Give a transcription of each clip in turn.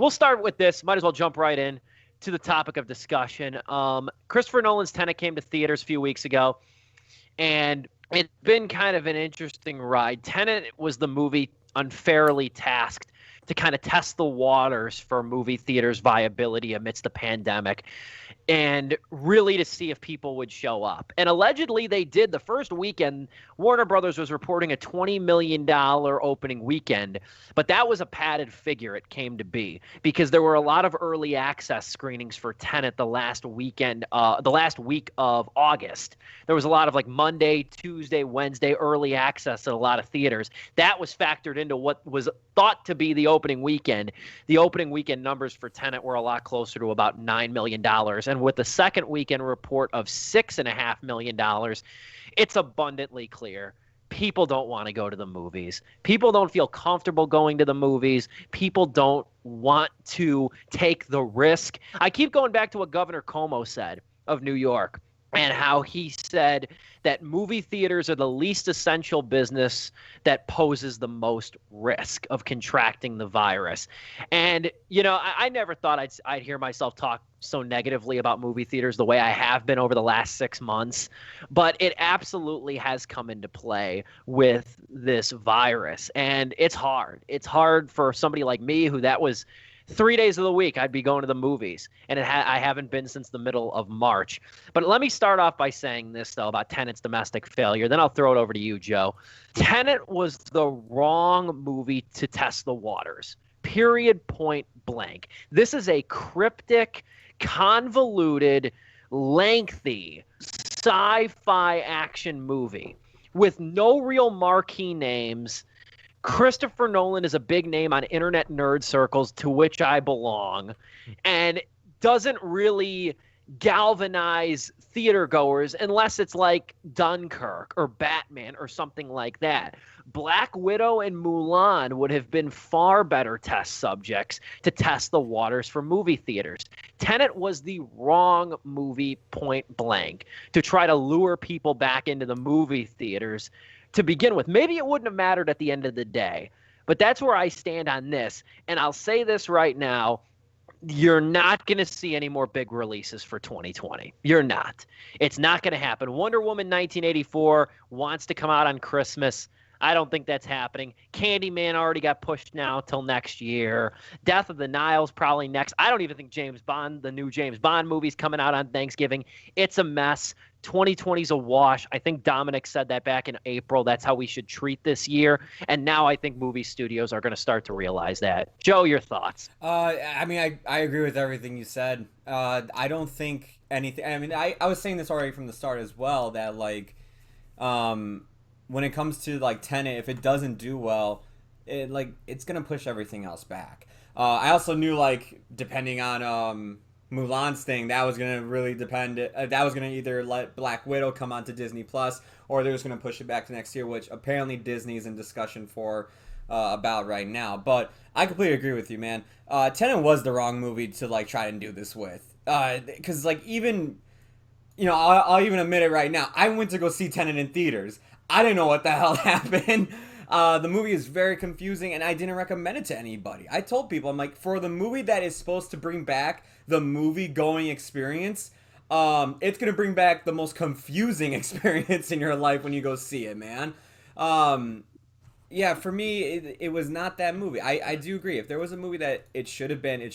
we'll start with this. Might as well jump right in to the topic of discussion. Christopher Nolan's Tenet came to theaters a few weeks ago, and it's been kind of an interesting ride. Tenet was the movie unfairly tasked to kind of test the waters for movie theaters' viability amidst the pandemic and really to see if people would show up. And allegedly they did. The first weekend, Warner Brothers was reporting a $20 million opening weekend, but that was a padded figure it came to be because there were a lot of early access screenings for Tenet the last week of August. There was a lot of like Monday, Tuesday, Wednesday early access at a lot of theaters. That was factored into what was thought to be the opening weekend. The opening weekend numbers for Tenet were a lot closer to about $9 million. And with the second weekend report of $6.5 million, it's abundantly clear people don't want to go to the movies. People don't feel comfortable going to the movies. People don't want to take the risk. I keep going back to what Governor Cuomo said of New York and how he said that movie theaters are the least essential business that poses the most risk of contracting the virus. And, you know, I never thought I'd hear myself talk so negatively about movie theaters the way I have been over the last 6 months, but it absolutely has come into play with this virus. And it's hard. It's hard for somebody like me who that was 3 days of the week I'd be going to the movies, and I haven't been since the middle of March. But let me start off by saying this, though, about Tenet's domestic failure. Then I'll throw it over to you, Joe. Tenet was the wrong movie to test the waters, period, point blank. This is a cryptic, convoluted, lengthy sci-fi action movie with no real marquee names. Christopher Nolan is a big name on internet nerd circles, to which I belong, and doesn't really galvanize theater goers unless it's like Dunkirk or Batman or something like that. Black Widow and Mulan would have been far better test subjects to test the waters for movie theaters. Tenet was the wrong movie, point blank, to try to lure people back into the movie theaters to begin with. Maybe it wouldn't have mattered at the end of the day, but that's where I stand on this. And I'll say this right now. You're not going to see any more big releases for 2020. You're not. It's not going to happen. Wonder Woman 1984 wants to come out on Christmas. I don't think that's happening. Candyman already got pushed now till next year. Death of the Nile's probably next. I don't even think James Bond, the new James Bond movie's coming out on Thanksgiving. It's a mess. 2020's a wash. I think Dominic said that back in April. That's how we should treat this year. And now I think movie studios are going to start to realize that. Joe, your thoughts? I mean, I agree with everything you said. I don't think anything. I mean, I was saying this already from the start as well, that like, when it comes to like Tenet, if it doesn't do well, it's gonna push everything else back. I also knew, like, depending on Mulan's thing, that was gonna really depend. That was gonna either let Black Widow come onto Disney Plus, or they're just gonna push it back to next year, which apparently Disney's in discussion for about right now. But I completely agree with you, man. Tenet was the wrong movie to like try and do this with, because like even, you know, I'll even admit it right now. I went to go see Tenet in theaters. I didn't know what the hell happened. The movie is very confusing, and I didn't recommend it to anybody. I told people, I'm like, for the movie that is supposed to bring back the movie-going experience, it's going to bring back the most confusing experience in your life when you go see it, man. Yeah, for me, it was not that movie. I do agree. If there was a movie that it should have been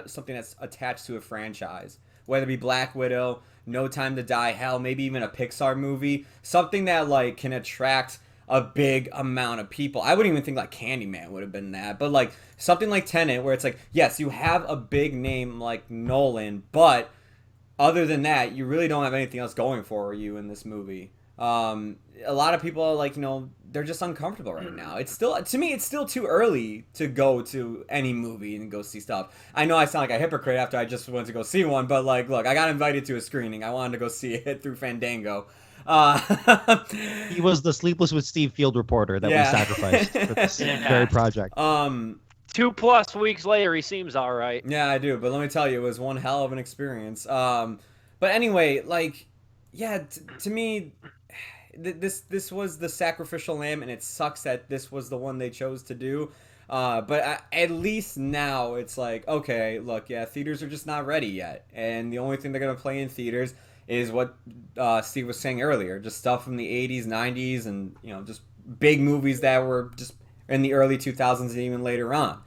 something that's attached to a franchise, whether it be Black Widow, No Time to Die, hell, maybe even a Pixar movie, something that like can attract a big amount of people. I wouldn't even think like Candyman would have been that, but like something like Tenet, where it's like, yes, you have a big name like Nolan, but other than that, you really don't have anything else going for you in this movie. A lot of people are like, you know, they're just uncomfortable right now. It's still, to me, it's still too early to go to any movie and go see stuff. I know I sound like a hypocrite after I just went to go see one, but like, look, I got invited to a screening. I wanted to go see it through Fandango. He was the Sleepless with Steve Field reporter that we sacrificed for this very project. 2+ weeks later, he seems all right. Yeah, I do. But let me tell you, it was one hell of an experience. But anyway, like, yeah, to me, this was the sacrificial lamb, and it sucks that this was the one they chose to do. But at least now it's like, okay, look, yeah, theaters are just not ready yet, and the only thing they're gonna play in theaters is what Steve was saying earlier, just stuff from the '80s, '90s, and just big movies that were just in the early 2000s and even later on.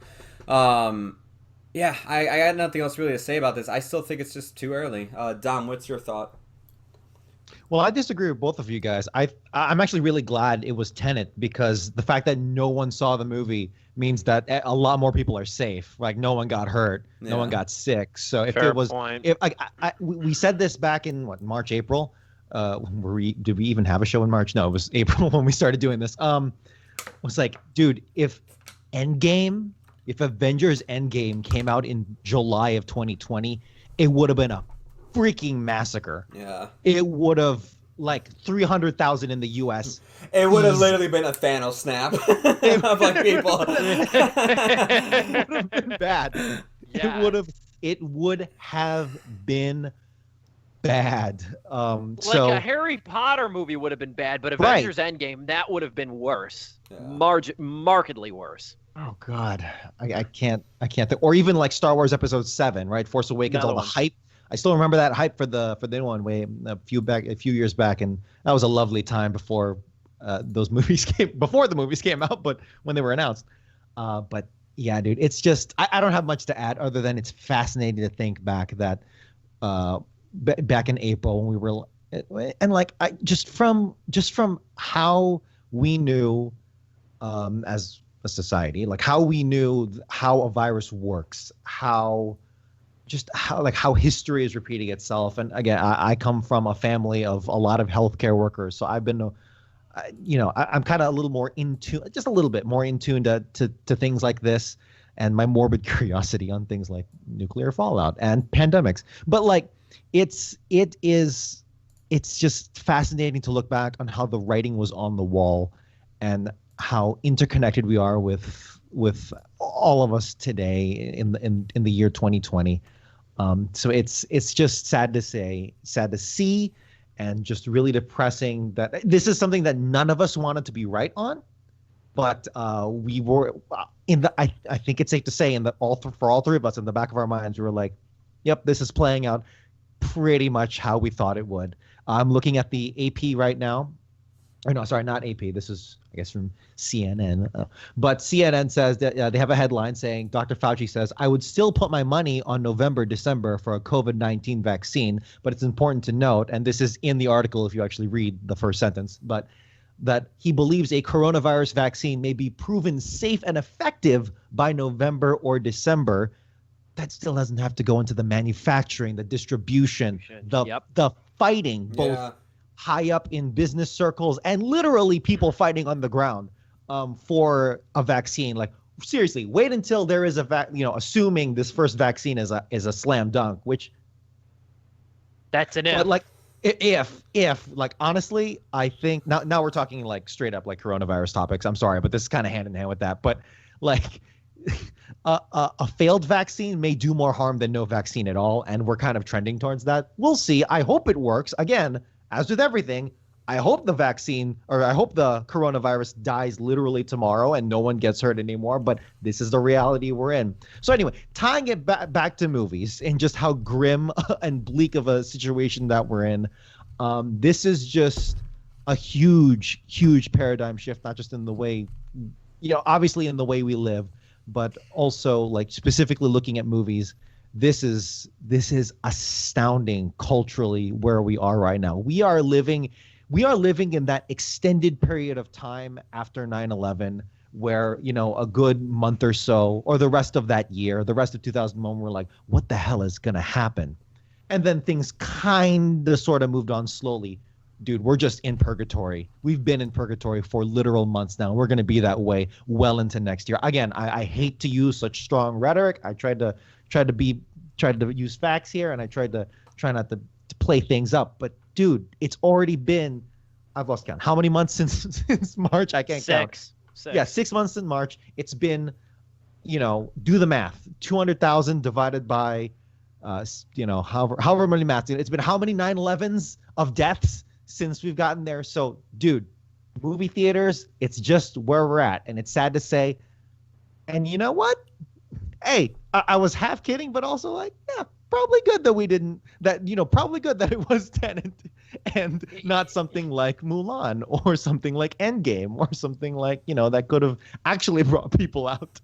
Yeah, I got nothing else really to say about this. I still think it's just too early. Dom, what's your thought? Well, I disagree with both of you guys. I'm actually really glad it was Tenet, because the fact that no one saw the movie means that a lot more people are safe. Like, no one got hurt, no one got sick. So if Fair it was, point. if we said this back in March, April. Did we even have a show in March? No, it was April when we started doing this. Was like, dude, if Avengers Endgame came out in July of 2020, it would have been a freaking massacre. Yeah. It would have, like, 300,000 in the U.S. It would have literally been a Thanos snap of like people. It would have been bad. Yeah. It would have been bad. Like a Harry Potter movie would have been bad, but Avengers Endgame, that would have been worse. Yeah. Markedly worse. Oh God, I can't think. Or even like Star Wars Episode 7, right? Force Awakens, all the hype. I still remember that hype for the one way a few years back, and that was a lovely time before the movies came out, but when they were announced. But yeah, dude, it's just I don't have much to add other than it's fascinating to think back that back in April when we were, and like just from how we knew as a society, like how we knew how a virus works, how history is repeating itself. And again, I come from a family of a lot of healthcare workers, so I've been, I'm kind of a little more just a little bit more in tune to things like this, and my morbid curiosity on things like nuclear fallout and pandemics. But like, it's just fascinating to look back on how the writing was on the wall, and how interconnected we are with all of us today in the year 2020. So it's just sad to see, and just really depressing that this is something that none of us wanted to be right on, but we were I think it's safe to say for all three of us, in the back of our minds, we were like, yep, this is playing out pretty much how we thought it would. I'm looking at the AP right now. Or no, sorry, not AP. This is, I guess, from CNN. But CNN says that they have a headline saying, Dr. Fauci says, I would still put my money on November, December for a COVID-19 vaccine. But it's important to note, and this is in the article if you actually read the first sentence, but that he believes a coronavirus vaccine may be proven safe and effective by November or December. That still doesn't have to go into the manufacturing, the distribution, the fighting, both high up in business circles and literally people fighting on the ground for a vaccine. Like, seriously, wait until there is assuming this first vaccine is a slam dunk, which that's an if. But like, if like, honestly, I think now we're talking like straight up like coronavirus topics. I'm sorry, but this is kind of hand in hand with that. But like, a failed vaccine may do more harm than no vaccine at all, and we're kind of trending towards that. We'll see. I hope it works. Again, as with everything, I hope the coronavirus dies literally tomorrow and no one gets hurt anymore, but this is the reality we're in. So anyway, tying it back to movies and just how grim and bleak of a situation that we're in, this is just a huge, huge paradigm shift, not just in the way, obviously in the way we live, but also like specifically looking at movies. This is astounding culturally where we are right now. We are living in that extended period of time after 9/11 where, a good month or so, or the rest of that year, the rest of 2001, we're like, what the hell is going to happen? And then things kind of sort of moved on slowly. Dude, we're just in purgatory. We've been in purgatory for literal months now. We're going to be that way well into next year. Again, I hate to use such strong rhetoric. I tried to use facts here, and I try not to play things up. But dude, it's already been, I've lost count. How many months since March? I can't count. 6. Yeah, 6 months in March. It's been, do the math. 200,000 divided by, however many maths. It's been how many 9/11s of deaths since we've gotten there? So, dude, movie theaters, it's just where we're at, and it's sad to say. And you know what? Hey, I was half kidding, but also like, yeah, probably good that we didn't. That probably good that it was Tenet and not something like Mulan or something like Endgame or something like that could have actually brought people out